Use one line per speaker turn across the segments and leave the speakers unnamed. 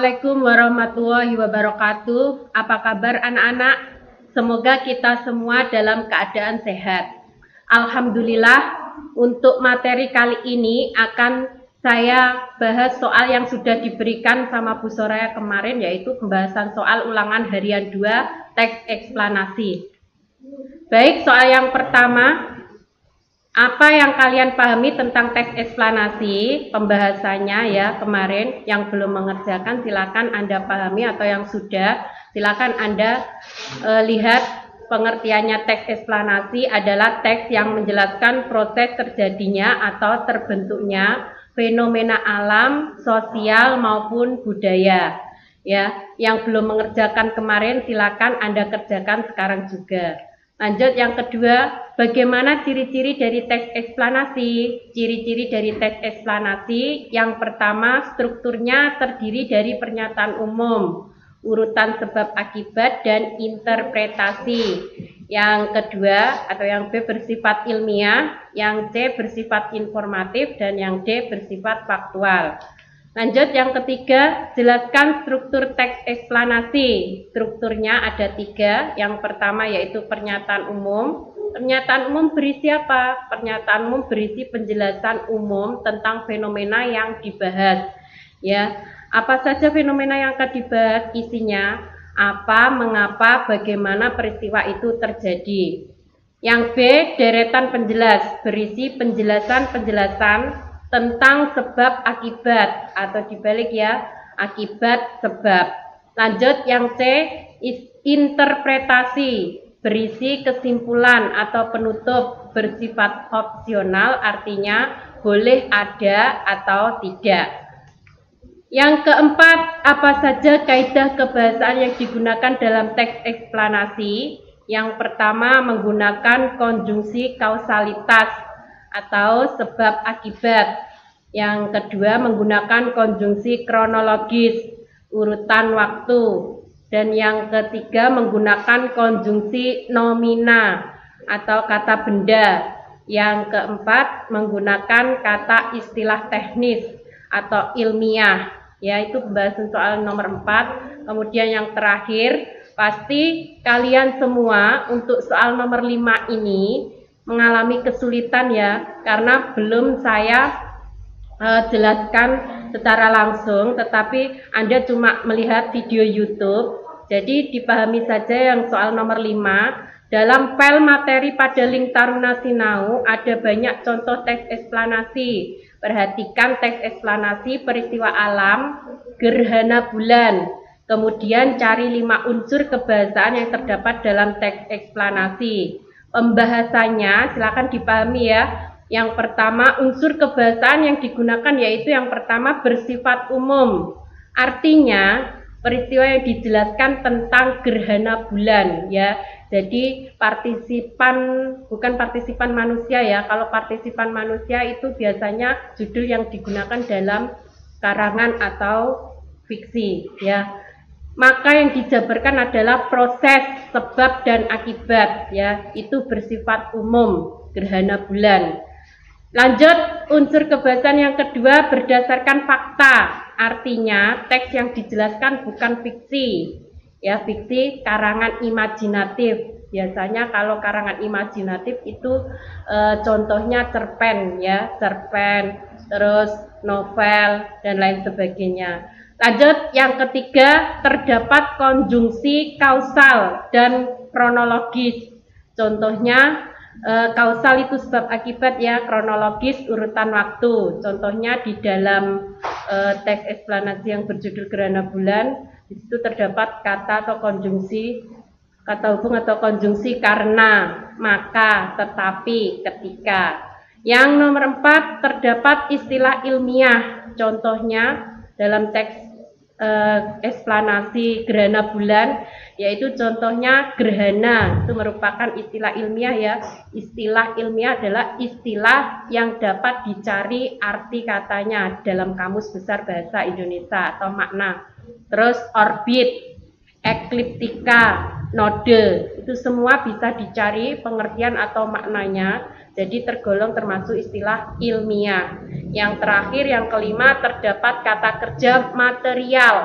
Assalamualaikum warahmatullahi wabarakatuh. Apa kabar anak-anak? Semoga kita semua dalam keadaan sehat. Alhamdulillah, untuk materi kali ini akan saya bahas soal yang sudah diberikan sama Bu Soraya kemarin, yaitu pembahasan soal ulangan harian 2 teks eksplanasi. Baik, soal yang pertama. Apa yang kalian pahami tentang teks eksplanasi? Pembahasannya ya kemarin, yang belum mengerjakan silakan Anda pahami, atau yang sudah silakan Anda lihat pengertiannya. Teks eksplanasi adalah teks yang menjelaskan proses terjadinya atau terbentuknya fenomena alam, sosial maupun budaya. Ya, yang belum mengerjakan kemarin silakan Anda kerjakan sekarang juga. Lanjut, yang kedua, bagaimana ciri-ciri dari teks eksplanasi? Ciri-ciri dari teks eksplanasi, yang pertama, strukturnya terdiri dari pernyataan umum, urutan sebab akibat, dan interpretasi. Yang kedua, atau yang B, bersifat ilmiah, yang C bersifat informatif, dan yang D bersifat faktual. Lanjut, yang ketiga, jelaskan struktur teks eksplanasi. Strukturnya ada 3. Yang pertama yaitu pernyataan umum. Pernyataan umum berisi apa? Pernyataan umum berisi penjelasan umum tentang fenomena yang dibahas. Ya, apa saja fenomena yang akan dibahas? Isinya apa, mengapa, bagaimana peristiwa itu terjadi. Yang B, deretan penjelas, berisi penjelasan-penjelasan tentang sebab akibat, atau dibalik ya, akibat sebab. Lanjut, yang C, interpretasi, berisi kesimpulan atau penutup, bersifat opsional, artinya boleh ada atau tidak. Yang keempat, apa saja kaidah kebahasaan yang digunakan dalam teks eksplanasi? Yang pertama, menggunakan konjungsi kausalitas atau sebab akibat. Yang kedua, menggunakan konjungsi kronologis, urutan waktu. Dan yang ketiga, menggunakan konjungsi nomina atau kata benda. Yang keempat, menggunakan kata istilah teknis atau ilmiah. Yaitu pembahasan soal nomor 4. Kemudian yang terakhir, pasti kalian semua untuk soal nomor 5 ini mengalami kesulitan ya, karena belum saya jelaskan secara langsung, tetapi Anda cuma melihat video YouTube. Jadi dipahami saja yang soal nomor 5. Dalam file materi pada link Taruna Sinau ada banyak contoh teks eksplanasi. Perhatikan teks eksplanasi peristiwa alam, gerhana bulan. Kemudian cari 5 unsur kebahasaan yang terdapat dalam teks eksplanasi. Pembahasannya silakan dipahami ya. Yang pertama, unsur kebahasaan yang digunakan yaitu yang pertama bersifat umum. Artinya peristiwa yang dijelaskan tentang gerhana bulan ya. Jadi partisipan, bukan partisipan manusia ya. Kalau partisipan manusia itu biasanya judul yang digunakan dalam karangan atau fiksi ya. Maka yang dijabarkan adalah proses, sebab, dan akibat ya, itu bersifat umum, gerhana bulan. Lanjut, unsur kebahasan yang kedua berdasarkan fakta, artinya teks yang dijelaskan bukan fiksi ya, fiksi karangan imajinatif. Biasanya kalau karangan imajinatif itu contohnya cerpen ya, cerpen, terus novel dan lain sebagainya. Lanjut, yang ketiga, terdapat konjungsi kausal dan kronologis. Contohnya, kausal itu sebab akibat ya, kronologis urutan waktu. Contohnya di dalam teks eksplanasi yang berjudul Gerhana Bulan, di situ terdapat kata atau konjungsi, kata hubung atau konjungsi karena, maka, tetapi, ketika. Yang nomor 4, terdapat istilah ilmiah. Contohnya dalam teks eksplanasi gerhana bulan, yaitu contohnya gerhana, itu merupakan istilah ilmiah ya. Istilah ilmiah adalah istilah yang dapat dicari arti katanya dalam Kamus Besar Bahasa Indonesia atau makna. Terus orbit, ekliptika, node, itu semua bisa dicari pengertian atau maknanya. Jadi tergolong termasuk istilah ilmiah. Yang terakhir, yang kelima, terdapat kata kerja material.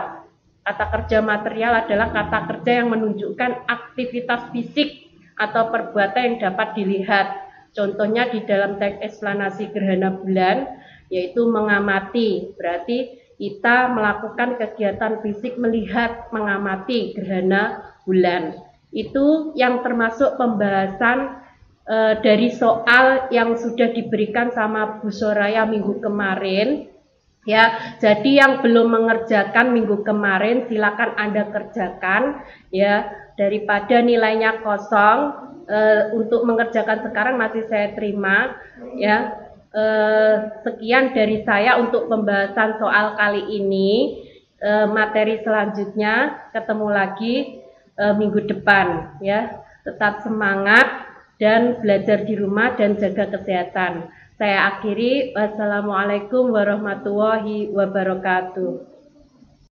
Kata kerja material adalah kata kerja yang menunjukkan aktivitas fisik atau perbuatan yang dapat dilihat. Contohnya di dalam teks eksplanasi gerhana bulan, yaitu mengamati. Berarti kita melakukan kegiatan fisik melihat, mengamati gerhana bulan. Itu yang termasuk pembahasan dari soal yang sudah diberikan sama Bu Soraya minggu kemarin. Ya, jadi yang belum mengerjakan minggu kemarin silakan Anda kerjakan ya, daripada nilainya kosong. Untuk mengerjakan sekarang masih saya terima ya. Sekian dari saya untuk pembahasan soal kali ini. Materi selanjutnya ketemu lagi minggu depan ya. Tetap semangat dan belajar di rumah dan jaga kesehatan. Saya akhiri, wassalamualaikum warahmatullahi wabarakatuh.